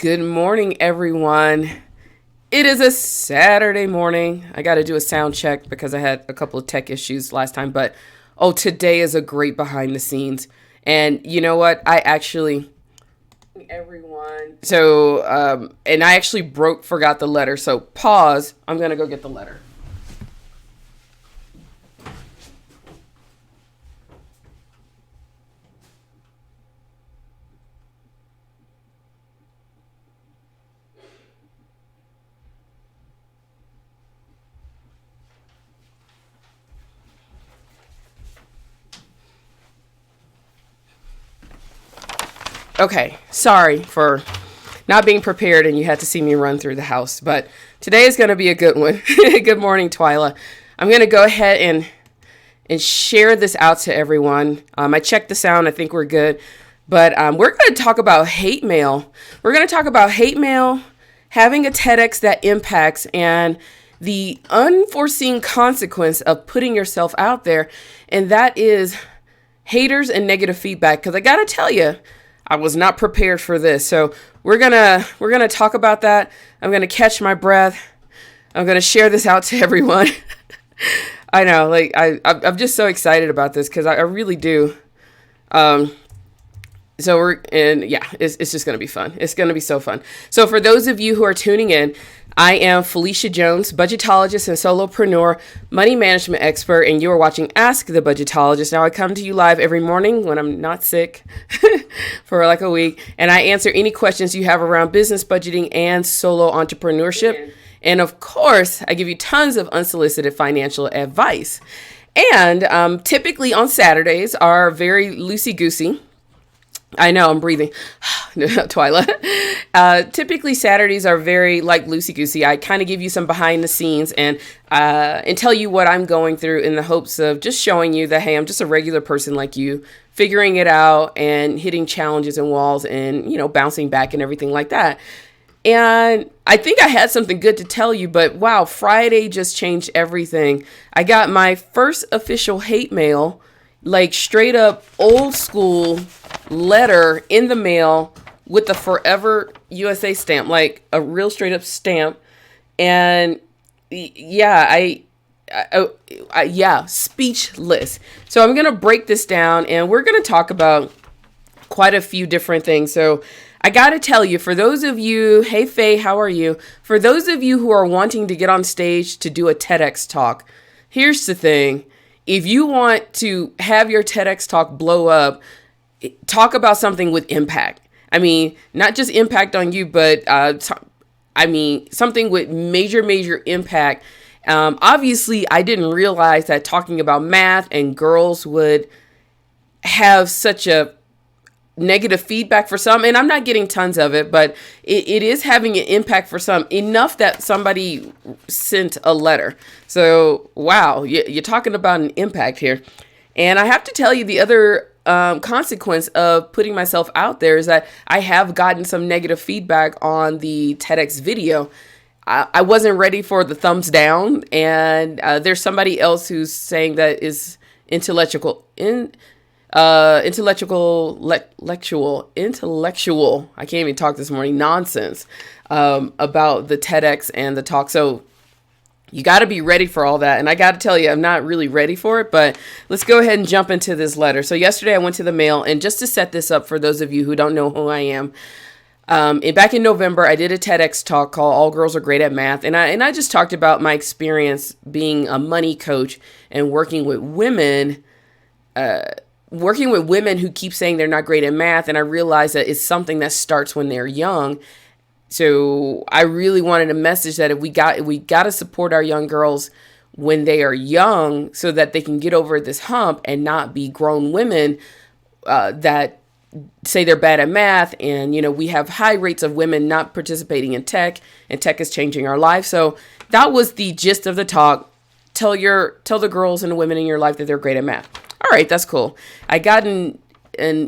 Good morning, everyone. It is a Saturday morning. I got to do a sound check because I had a couple of tech issues last time, but today is a great behind the scenes. And you know what? Everyone. And I actually forgot the letter. So pause. I'm going to go get the letter. Okay, sorry for not being prepared and you had to see me run through the house, but today is going to be a good one. Good morning, Twyla. I'm going to go ahead and share this out to everyone. I checked the sound. I think we're good, but we're going to talk about hate mail. We're going to talk about hate mail, having a TEDx that impacts, and the unforeseen consequence of putting yourself out there, and that is haters and negative feedback. Because I got to tell you, I was not prepared for this. So we're gonna talk about that. I'm gonna catch my breath. I'm gonna share this out to everyone. I know, I'm just so excited about this because I really do. It's just gonna be fun. It's gonna be so fun. So for those of you who are tuning in, I am Phylecia Jones, budgetologist and solopreneur, money management expert, and you are watching Ask the Budgetologist. Now I come to you live every morning when I'm not sick for like a week, and I answer any questions you have around business, budgeting, and solo entrepreneurship. And of course, I give you tons of unsolicited financial advice. And typically on Saturdays are very loosey-goosey. I know, I'm breathing. Twyla. Typically Saturdays are very loosey-goosey. I kind of give you some behind the scenes and tell you what I'm going through in the hopes of just showing you that, hey, I'm just a regular person like you, figuring it out and hitting challenges and walls and, bouncing back and everything like that. And I think I had something good to tell you, but wow, Friday just changed everything. I got my first official hate mail, straight up old school letter in the mail with the Forever USA stamp, like a real straight up stamp. And speechless. So I'm going to break this down and we're going to talk about quite a few different things. So I got to tell you, for those of you, hey Faye, how are you? For those of you who are wanting to get on stage to do a TEDx talk, here's the thing. If you want to have your TEDx talk blow up, talk about something with impact. I mean, not just impact on you, but something with major impact. Obviously, I didn't realize that talking about math and girls would have such a negative feedback for some, and I'm not getting tons of it, but it is having an impact for some, enough that somebody sent a letter. So, wow, you're talking about an impact here. And I have to tell you, the other consequence of putting myself out there is that I have gotten some negative feedback on the TEDx video. I wasn't ready for the thumbs down, and there's somebody else who's saying that is intellectual. I can't even talk this morning. Nonsense about the TEDx and the talk. So you got to be ready for all that. And I got to tell you, I'm not really ready for it, but let's go ahead and jump into this letter. So yesterday I went to the mail, and just to set this up for those of you who don't know who I am, back in November, I did a TEDx talk called All Girls Are Great at Math. And I just talked about my experience being a money coach and working with women who keep saying they're not great at math. And I realized that it's something that starts when they're young. So I really wanted a message that we got to support our young girls when they are young so that they can get over this hump and not be grown women that say they're bad at math. And, we have high rates of women not participating in tech, and tech is changing our life. So that was the gist of the talk. Tell the girls and the women in your life that they're great at math. All right, that's cool. I got an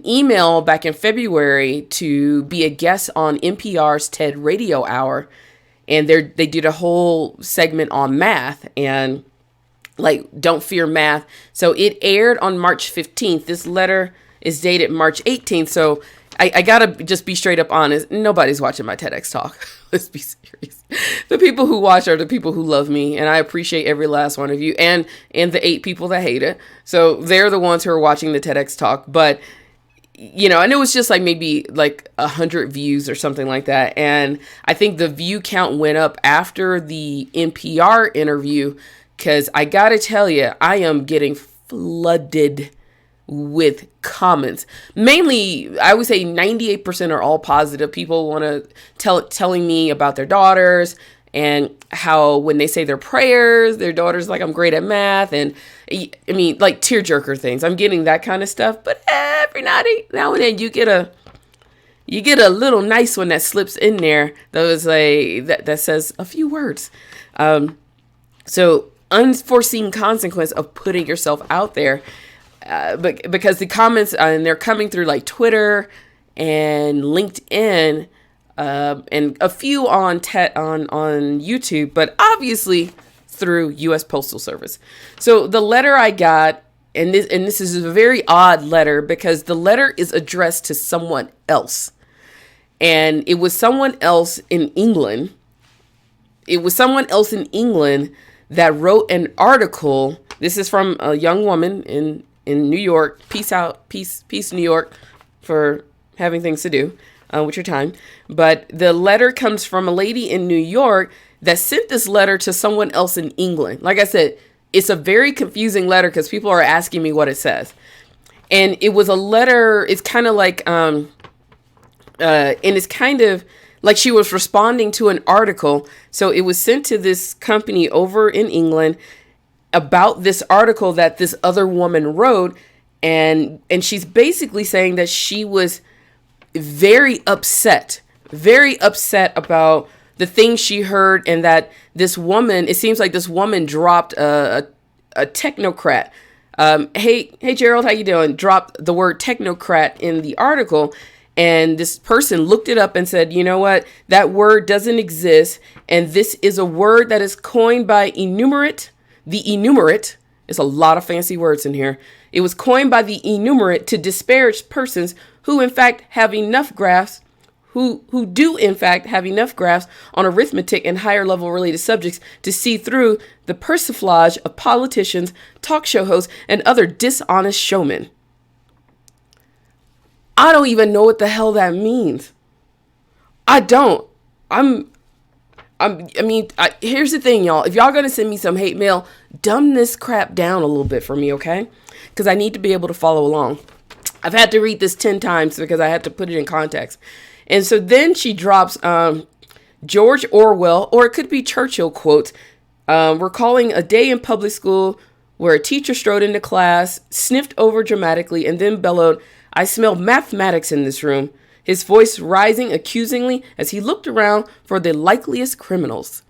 email back in February to be a guest on NPR's TED Radio Hour. And they did a whole segment on math and don't fear math. So it aired on March 15th. This letter is dated March 18th. So I gotta just be straight up honest. Nobody's watching my TEDx talk. Let's be serious. The people who watch are the people who love me, and I appreciate every last one of you, and the 8 people that hate it. So they're the ones who are watching the TEDx talk. But and it was just like maybe like 100 views or something like that. And I think the view count went up after the NPR interview, because I gotta tell you, I am getting flooded with comments. Mainly, I would say 98% are all positive. People want to telling me about their daughters and how when they say their prayers, their daughter's like, I'm great at math. And I mean, like tearjerker things. I'm getting that kind of stuff. But every now and then you get a little nice one that slips in there that says a few words. So unforeseen consequence of putting yourself out there. But because the comments, and they're coming through like Twitter and LinkedIn, and a few on YouTube, but obviously through U.S. Postal Service. So the letter I got, and this is a very odd letter, because the letter is addressed to someone else, and it was someone else in England. It was someone else in England that wrote an article. This is from a young woman in New York. Peace out, peace, New York, for having things to do with your time. But the letter comes from a lady in New York that sent this letter to someone else in England. Like I said, it's a very confusing letter because people are asking me what it says. And it was a letter, it's kind of like, and it's kind of like she was responding to an article. So it was sent to this company over in England about this article that this other woman wrote, and she's basically saying that she was very upset about the things she heard, and that this woman, it seems like this woman dropped a technocrat. Hey Gerald, how you doing? Dropped the word technocrat in the article, and this person looked it up and said, you know what, that word doesn't exist, and this is a word that is coined by enumerate. The enumerate is a lot of fancy words in here. It was coined by the enumerate to disparage persons who in fact have enough grasp, who do in fact have enough grasp on arithmetic and higher level related subjects to see through the persiflage of politicians, talk show hosts, and other dishonest showmen. I don't even know what the hell that means. I don't. Here's the thing, y'all. If y'all gonna send me some hate mail, dumb this crap down a little bit for me, okay? Because I need to be able to follow along. I've had to read this 10 times because I had to put it in context. And so then she drops George Orwell, or it could be Churchill quotes, recalling a day in public school where a teacher strode into class, sniffed over dramatically, and then bellowed, "I smell mathematics in this room," his voice rising accusingly as he looked around for the likeliest criminals.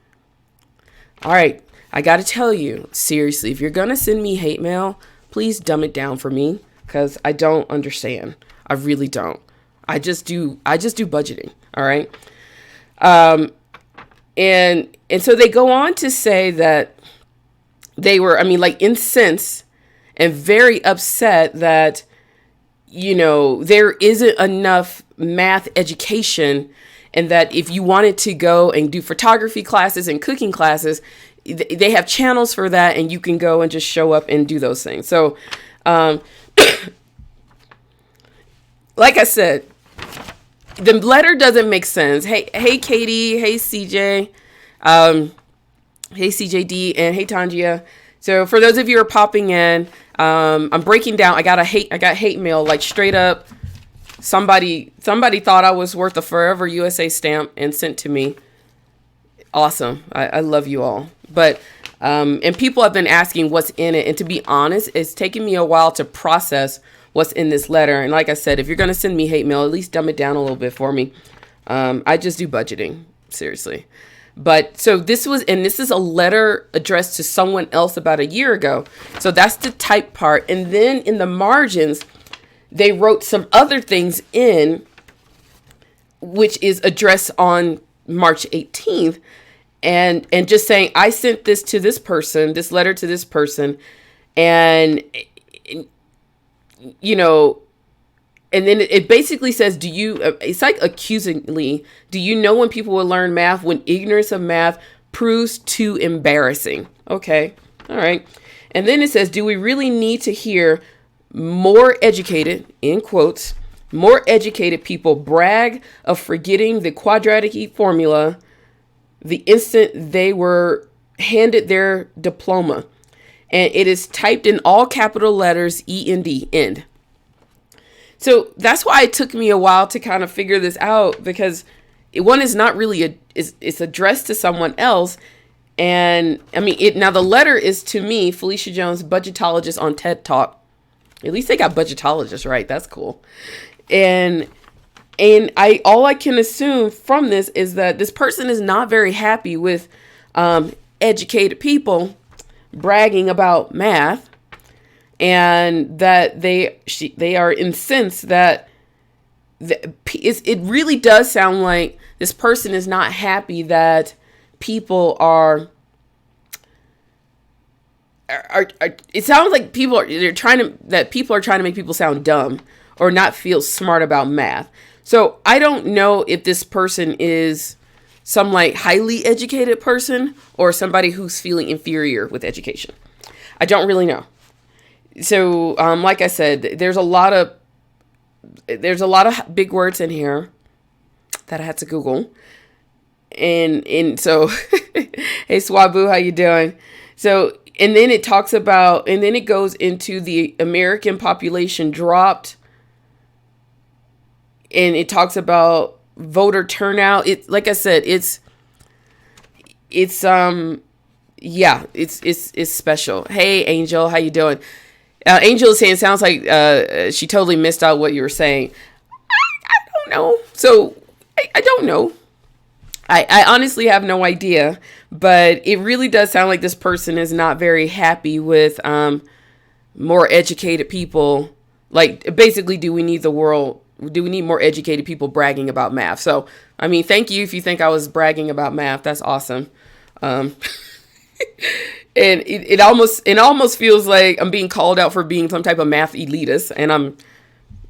All right, I got to tell you, seriously, if you're going to send me hate mail, please dumb it down for me, because I don't understand. I really don't. I just do budgeting. All right. And so they go on to say that they were, incensed and very upset that, there isn't enough math education, and that if you wanted to go and do photography classes and cooking classes, they have channels for that, and you can go and just show up and do those things. So, like I said, the letter doesn't make sense. Hey, Katie. Hey, CJ. Hey, CJD, and hey, Tangia. So for those of you who are popping in, I'm breaking down. I got hate mail, like straight up. Somebody thought I was worth a Forever USA stamp and sent to me. Awesome. I love you all. But, and people have been asking what's in it. And to be honest, it's taken me a while to process what's in this letter. And like I said, if you're going to send me hate mail, at least dumb it down a little bit for me. I just do budgeting. Seriously. But so this is a letter addressed to someone else about a year ago. So that's the type part. And then in the margins, they wrote some other things in, which is addressed on March 18th. And just saying, I sent this to this person, this letter to this person. And, and then it basically says, it's like accusingly, do you know when people will learn math when ignorance of math proves too embarrassing? Okay. All right. And then it says, do we really need to hear more educated, in quotes, more educated people brag of forgetting the quadratic formula the instant they were handed their diploma? And it is typed in all capital letters, END, end. So that's why it took me a while to kind of figure this out, because one is not really it's addressed to someone else. And I mean, now the letter is to me, Phylecia Jones, budgetologist on TED Talk. At least they got budgetologist right. That's cool. And all I can assume from this is that this person is not very happy with educated people bragging about math, and that they are incensed that it really does sound like this person is not happy that people are it sounds like people are trying to make people sound dumb or not feel smart about math. So I don't know if this person is some like highly educated person or somebody who's feeling inferior with education. I don't really know. So, like I said, there's a lot of big words in here that I had to Google. And so, hey Swabu, how you doing? So, and then it talks about, and then it goes into the American population dropped, and it talks about voter turnout. It, like I said, it's special. Hey Angel, how you doing? Angel is saying, sounds like she totally missed out what you were saying. I don't know. So I don't know. I honestly have no idea, but it really does sound like this person is not very happy with more educated people. Like, basically, do we need more educated people bragging about math? So, I mean, thank you if you think I was bragging about math. That's awesome. And it almost feels like I'm being called out for being some type of math elitist. And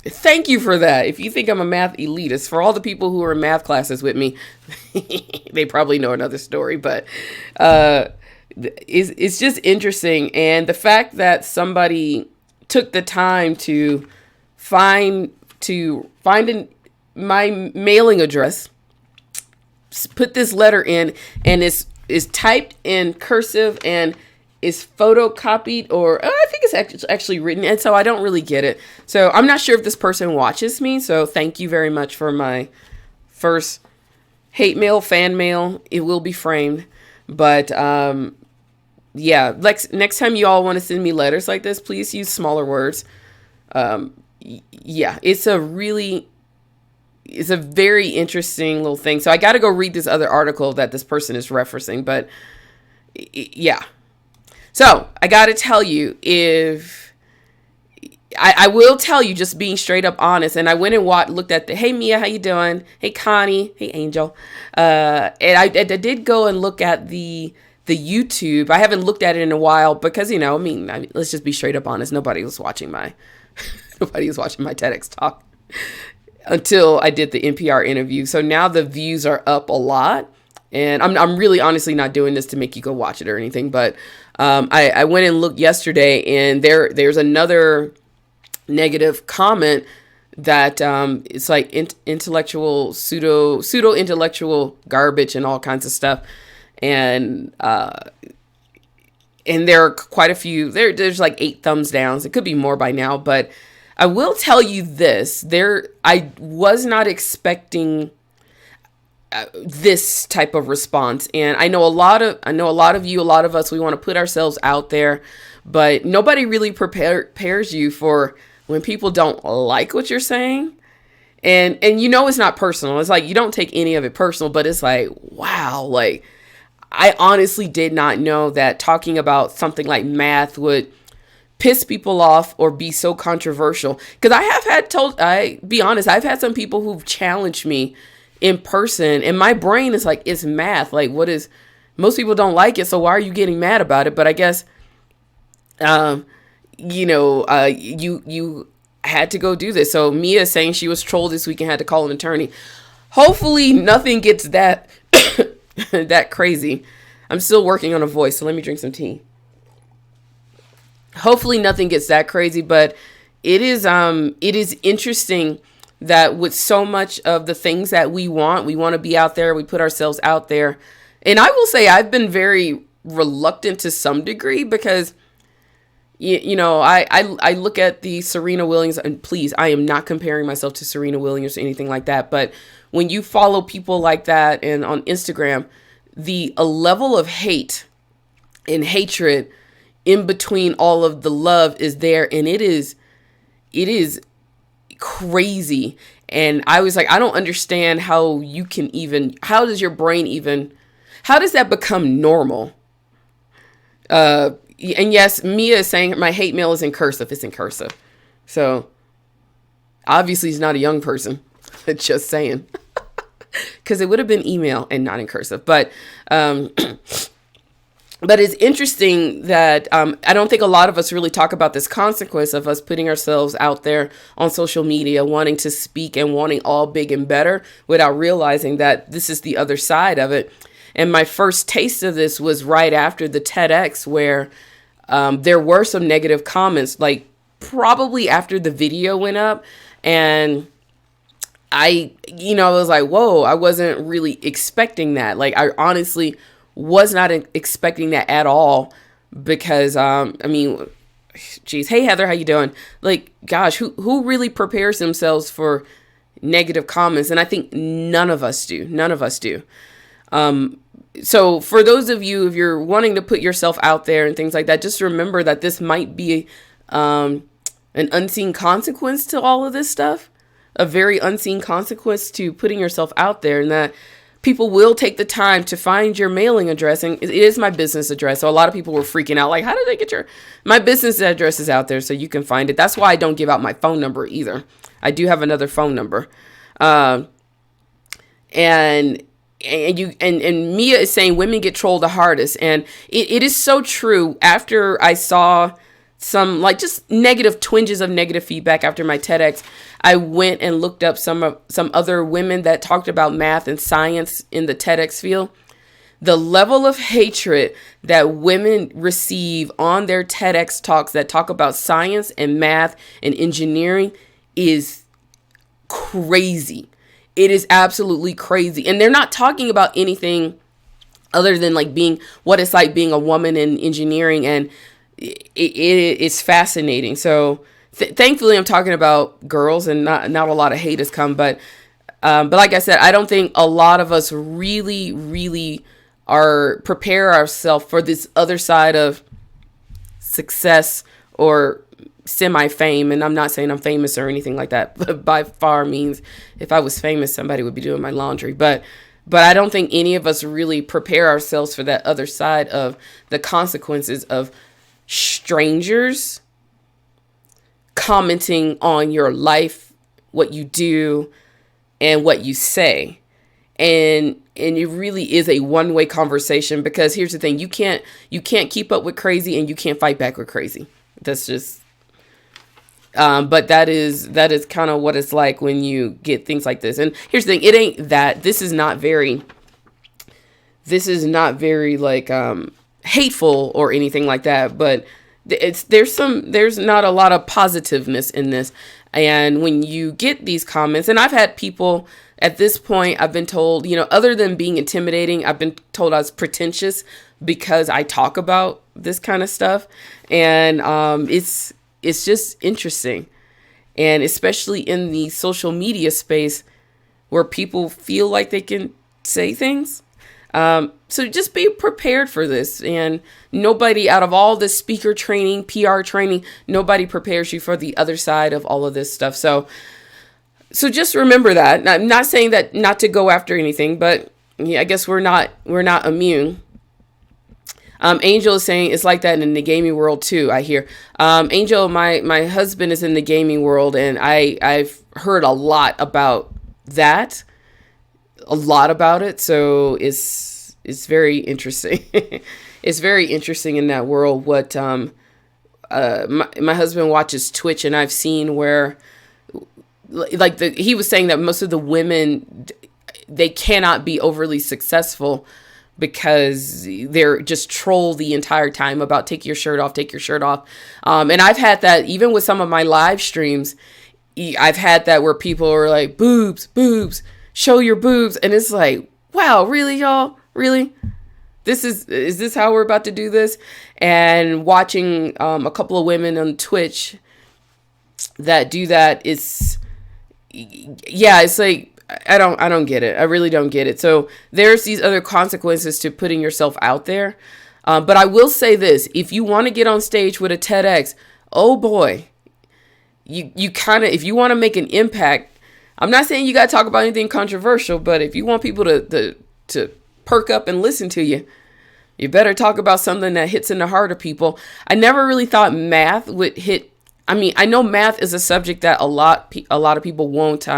thank you for that. If you think I'm a math elitist, for all the people who are in math classes with me, they probably know another story, but it's just interesting. And the fact that somebody took the time to find my mailing address, put this letter in, and is typed in cursive and is photocopied, or I think it's actually written. And so I don't really get it. So I'm not sure if this person watches me. So thank you very much for my first hate mail, fan mail. It will be framed. But yeah, next time you all want to send me letters like this, please use smaller words. Yeah, it's a very interesting little thing. So I got to go read this other article that this person is referencing, but yeah. So I got to tell you, I will tell you, just being straight up honest. And I went and looked at hey Mia, how you doing? Hey Connie, hey Angel. And I did go and look at the YouTube. I haven't looked at it in a while because, I mean, let's just be straight up honest. Nobody was watching my TEDx talk until I did the NPR interview. So now the views are up a lot, and I'm really honestly not doing this to make you go watch it or anything. But I went and looked yesterday, and there's another negative comment that it's like intellectual pseudo intellectual garbage and all kinds of stuff, and there are quite a few. There's like 8 thumbs downs. It could be more by now, but I will tell you this: I was not expecting this type of response, and I know a lot of you, a lot of us, we want to put ourselves out there, but nobody really prepares you for when people don't like what you're saying, and it's not personal. It's like you don't take any of it personal, but it's like, wow, like I honestly did not know that talking about something like math would piss people off or be so controversial. Because I've had some people who've challenged me in person, and my brain is like, it's math. Like, most people don't like it, so why are you getting mad about it? But I guess, you I had to go do this. So Mia is saying she was trolled this week and had to call an attorney. Hopefully nothing gets that that crazy. I'm still working on a voice, so let me drink some tea. Hopefully nothing gets that crazy, but it is interesting that with so much of the things that we want to be out there, we put ourselves out there. And I will say I've been very reluctant to some degree because I look at the Serena Williams, and please, I am not comparing myself to Serena Williams or anything like that. But when you follow people like that and on Instagram, the level of hate and hatred in between all of the love is there. And it is crazy. And I was like, I don't understand how how does your brain how does that become normal? And yes, Mia is saying my hate mail is in cursive. It's in cursive. So obviously he's not a young person. Just saying. Because it would have been email and not in cursive. But it's interesting that I don't think a lot of us really talk about this consequence of us putting ourselves out there on social media, wanting to speak and wanting all big and better without realizing that this is the other side of it. And my first taste of this was right after the TEDx, where there were some negative comments, like probably after the video went up. And I was like, whoa, I wasn't really expecting that. Like, I honestly was not expecting that at all because, geez, hey, Heather, how you doing? Like, gosh, who really prepares themselves for negative comments? And I think none of us do. So for those of you, if you're wanting to put yourself out there and things like that, just remember that this might be an unseen consequence to all of this stuff, a very unseen consequence to putting yourself out there, and that people will take the time to find your mailing address. And it is my business address. So a lot of people were freaking out, like, how did they get my business address is out there so you can find it. That's why I don't give out my phone number either. I do have another phone number. And Mia is saying women get trolled the hardest. And it is so true. After I saw some like just negative twinges of negative feedback after my TEDx, I went and looked up some other women that talked about math and science in the TEDx field. The level of hatred that women receive on their TEDx talks that talk about science and math and engineering is crazy. It is absolutely crazy. And they're not talking about anything other than like what it's like being a woman in engineering. And it's fascinating. So thankfully I'm talking about girls and not a lot of hate has come. But like I said, I don't think a lot of us really, really prepare ourselves for this other side of success or semi-fame. And I'm not saying I'm famous or anything like that, but by far means if I was famous, somebody would be doing my laundry. But I don't think any of us really prepare ourselves for that other side of the consequences of strangers commenting on your life, what you do, and what you say. And it really is a one-way conversation, because here's the thing, you can't keep up with crazy and you can't fight back with crazy. That's just but that is kind of what it's like when you get things like this. And here's the thing, it ain't that this is not very like hateful or anything like that, but there's not a lot of positiveness in this. And when you get these comments, and I've had people at this point, I've been told, other than being intimidating, I've been told I was pretentious because I talk about this kind of stuff. And it's just interesting. And especially in the social media space where people feel like they can say things. So just be prepared for this. And nobody out of all this speaker training, PR training, nobody prepares you for the other side of all of this stuff. So just remember that. I'm not saying that not to go after anything, but yeah, I guess we're not immune. Angel is saying it's like that in the gaming world too, I hear. Angel, my husband is in the gaming world, and I've heard a lot about that. A lot about it. So it's very interesting. It's very interesting in that world what my husband watches Twitch, and I've seen where he was saying that most of the women, they cannot be overly successful because they're just troll the entire time about take your shirt off. And I've had that even with some of my live streams. I've had that where people are like, boobs, show your boobs. And it's like, wow, really, y'all? Really? Is this how we're about to do this? And watching a couple of women on Twitch that do that, it's like, I don't get it. I really don't get it. So there's these other consequences to putting yourself out there. But I will say this, if you want to get on stage with a TEDx, oh boy, you kind of, if you want to make an impact, I'm not saying you got to talk about anything controversial, but if you want people to perk up and listen to you, you better talk about something that hits in the heart of people. I never really thought math would hit. I mean, I know math is a subject that a lot of people won't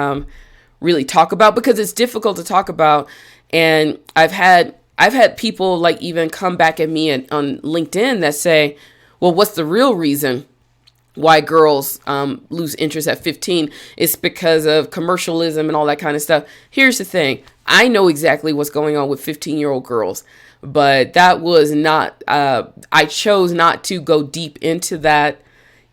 really talk about because it's difficult to talk about. And I've had people like even come back at me on LinkedIn that say, well, what's the real reason why girls lose interest at 15? It's because of commercialism and all that kind of stuff. Here's the thing. I know exactly what's going on with 15-year-old girls, but that was not, I chose not to go deep into that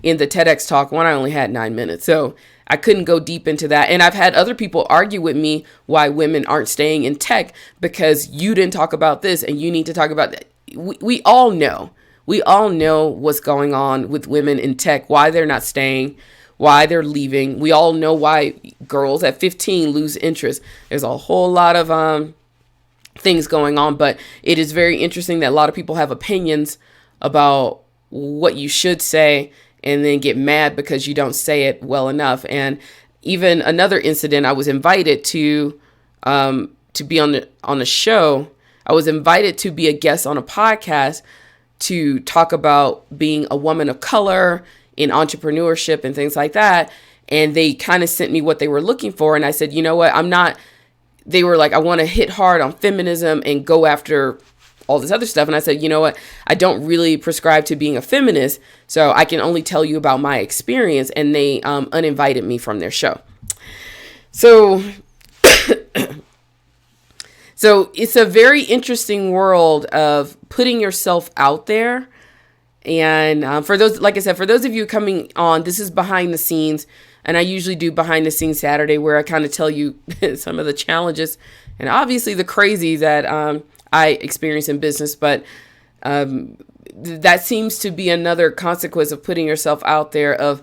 in the TEDx talk when I only had 9 minutes. So I couldn't go deep into that. And I've had other people argue with me why women aren't staying in tech because you didn't talk about this and you need to talk about that. We all know. We all know what's going on with women in tech, why they're not staying, why they're leaving. We all know why girls at 15 lose interest. There's a whole lot of things going on, but it is very interesting that a lot of people have opinions about what you should say and then get mad because you don't say it well enough. And even another incident, I was invited to be on the show. I was invited to be a guest on a podcast to talk about being a woman of color in entrepreneurship and things like that. And they kind of sent me what they were looking for. And I said, you know what, they were like, I want to hit hard on feminism and go after all this other stuff. And I said, you know what, I don't really prescribe to being a feminist, so I can only tell you about my experience. And they uninvited me from their show. So it's a very interesting world of putting yourself out there. And for those, like I said, for those of you coming on, this is behind the scenes. And I usually do behind the scenes Saturday where I kind of tell you some of the challenges and obviously the crazy that I experience in business. But that seems to be another consequence of putting yourself out there, of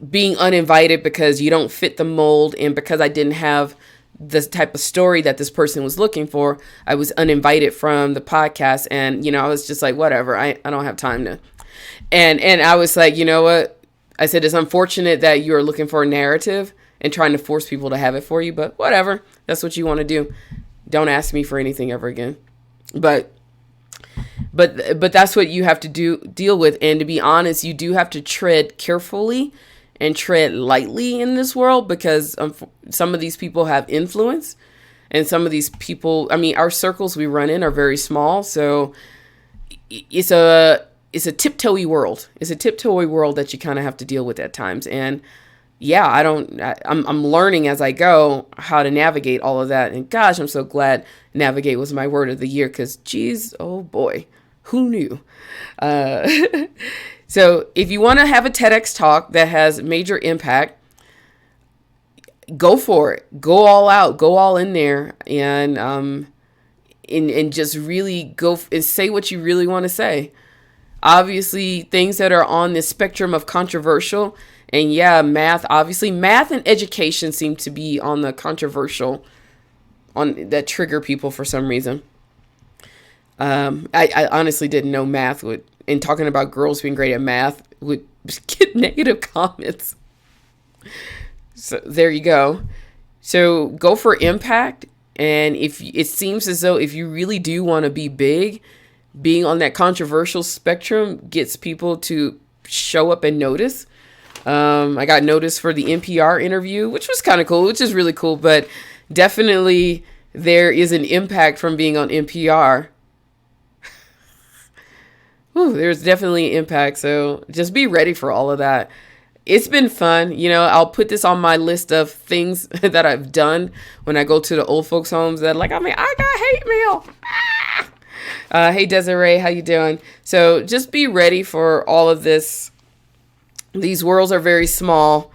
being uninvited because you don't fit the mold. And because I didn't have this type of story that this person was looking for, I was uninvited from the podcast. And, you know, I was just like, whatever, I don't have time to. And I was like, you know what? I said, it's unfortunate that you're looking for a narrative and trying to force people to have it for you, but whatever. That's what you want to do. Don't ask me for anything ever again. But that's what you have to deal with. And to be honest, you do have to tread carefully and tread lightly in this world, because some of these people have influence, and some of these people, I mean, our circles we run in are very small. So it's a tiptoey world. It's a tiptoey world that you kind of have to deal with at times. And yeah, I'm learning as I go how to navigate all of that. And gosh, I'm so glad navigate was my word of the year, because geez, oh boy, who knew? So if you want to have a TEDx talk that has major impact, go for it. Go all out. Go all in there, and just really go and say what you really want to say. Obviously, things that are on the spectrum of controversial, and yeah, math. Obviously, math and education seem to be on the controversial, on that trigger people for some reason. I honestly didn't know math would. And talking about girls being great at math would get negative comments. So there you go. So go for impact. And if it seems as though if you really do want to be big, being on that controversial spectrum gets people to show up and notice. I got noticed for the NPR interview, which was kind of cool, which is really cool. But definitely there is an impact from being on NPR. there's definitely impact. So just be ready for all of that. It's been fun. I'll put this on my list of things that I've done when I go to the old folks' homes that I got hate mail. Hey, Desiree, how you doing? So just be ready for all of this. These worlds are very small.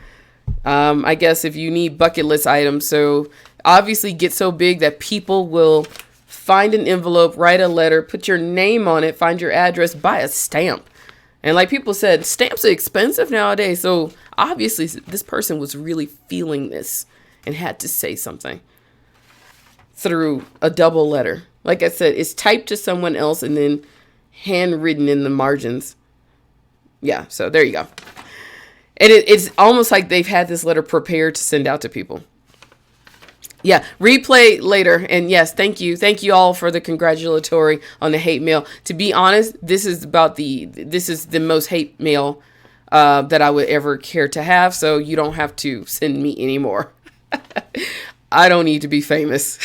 I guess if you need bucket list items, so obviously get so big that people will find an envelope, write a letter, put your name on it, find your address, buy a stamp. And like people said, stamps are expensive nowadays. So obviously this person was really feeling this and had to say something through a double letter. Like I said, it's typed to someone else and then handwritten in the margins. Yeah, so there you go. And it's almost like they've had this letter prepared to send out to people. Yeah, replay later. And yes, thank you. Thank you all for the congratulatory on the hate mail. To be honest, this is the most hate mail that I would ever care to have. So you don't have to send me anymore. I don't need to be famous.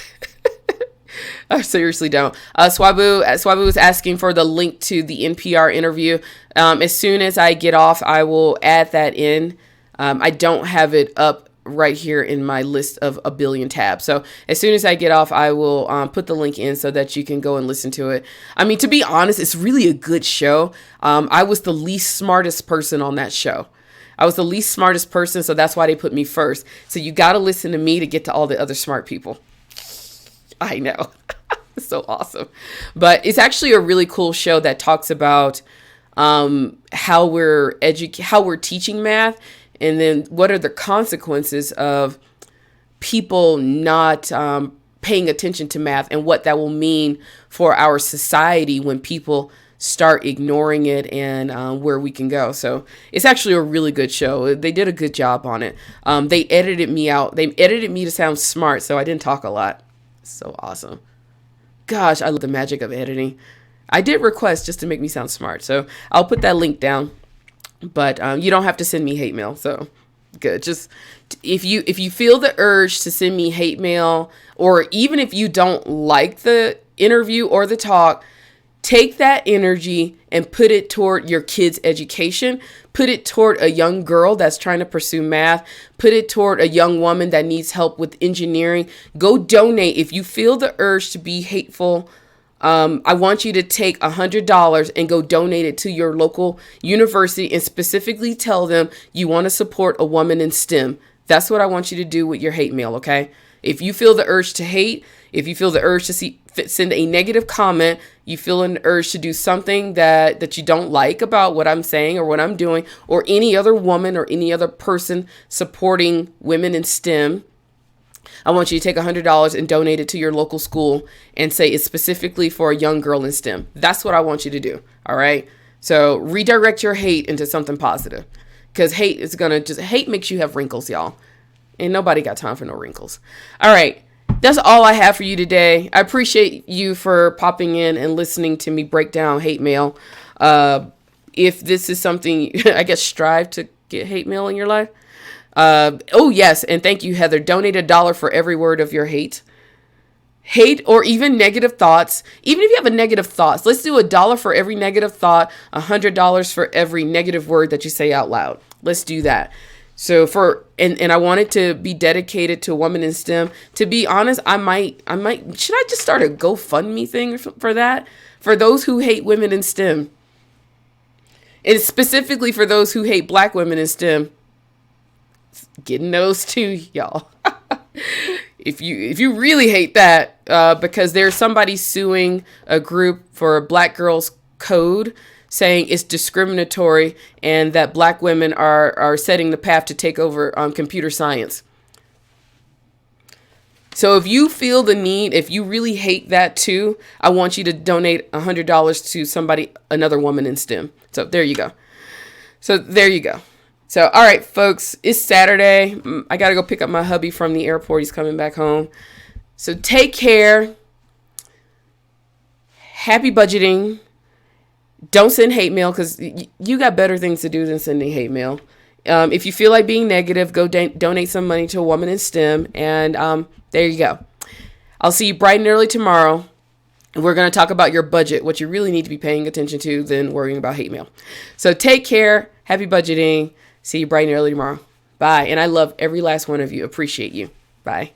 I seriously don't. Swabu was asking for the link to the NPR interview. As soon as I get off, I will add that in. I don't have it up right here in my list of a billion tabs. So as soon as I get off, I will put the link in so that you can go and listen to it. I mean, to be honest, it's really a good show. I was the least smartest person on that show. I was the least smartest person, so that's why they put me first. So you got to listen to me to get to all the other smart people. I know. It's so awesome. But it's actually a really cool show that talks about how we're teaching math, and then what are the consequences of people not paying attention to math, and what that will mean for our society when people start ignoring it, and where we can go. So it's actually a really good show. They did a good job on it. They edited me out. They edited me to sound smart, so I didn't talk a lot. So awesome. Gosh, I love the magic of editing. I did request just to make me sound smart, so I'll put that link down. But you don't have to send me hate mail, so good. Just if you feel the urge to send me hate mail, or even if you don't like the interview or the talk, take that energy and put it toward your kids' education. Put it toward a young girl that's trying to pursue math. Put it toward a young woman that needs help with engineering. Go donate. If you feel the urge to be hateful, I want you to take $100 and go donate it to your local university, and specifically tell them you want to support a woman in STEM. That's what I want you to do with your hate mail, okay? If you feel the urge to hate, if you feel the urge to send a negative comment, you feel an urge to do something that you don't like about what I'm saying or what I'm doing, or any other woman or any other person supporting women in STEM, I want you to take $100 and donate it to your local school and say it's specifically for a young girl in STEM. That's what I want you to do. All right. So redirect your hate into something positive, because hate makes you have wrinkles, y'all. And nobody got time for no wrinkles. All right. That's all I have for you today. I appreciate you for popping in and listening to me break down hate mail. If this is something, I guess, strive to get hate mail in your life. Oh, yes. And thank you, Heather. Donate $1 for every word of your hate. Hate or even negative thoughts. Even if you have a negative thoughts, let's do $1 for every negative thought, $100 for every negative word that you say out loud. Let's do that. So and I want it to be dedicated to a woman in STEM. To be honest, I might, should I just start a GoFundMe thing for that? For those who hate women in STEM. And specifically for those who hate Black women in STEM. Getting those too, y'all. If you really hate that, because there's somebody suing a group for Black Girls Code, saying it's discriminatory and that Black women are setting the path to take over computer science. So if you feel the need, if you really hate that too, I want you to donate $100 to another woman in STEM. So there you go. So, all right, folks, it's Saturday. I got to go pick up my hubby from the airport. He's coming back home. So take care. Happy budgeting. Don't send hate mail, because you got better things to do than sending hate mail. If you feel like being negative, go donate some money to a woman in STEM. And there you go. I'll see you bright and early tomorrow. We're going to talk about your budget, what you really need to be paying attention to than worrying about hate mail. So take care. Happy budgeting. See you bright and early tomorrow. Bye. And I love every last one of you. Appreciate you. Bye.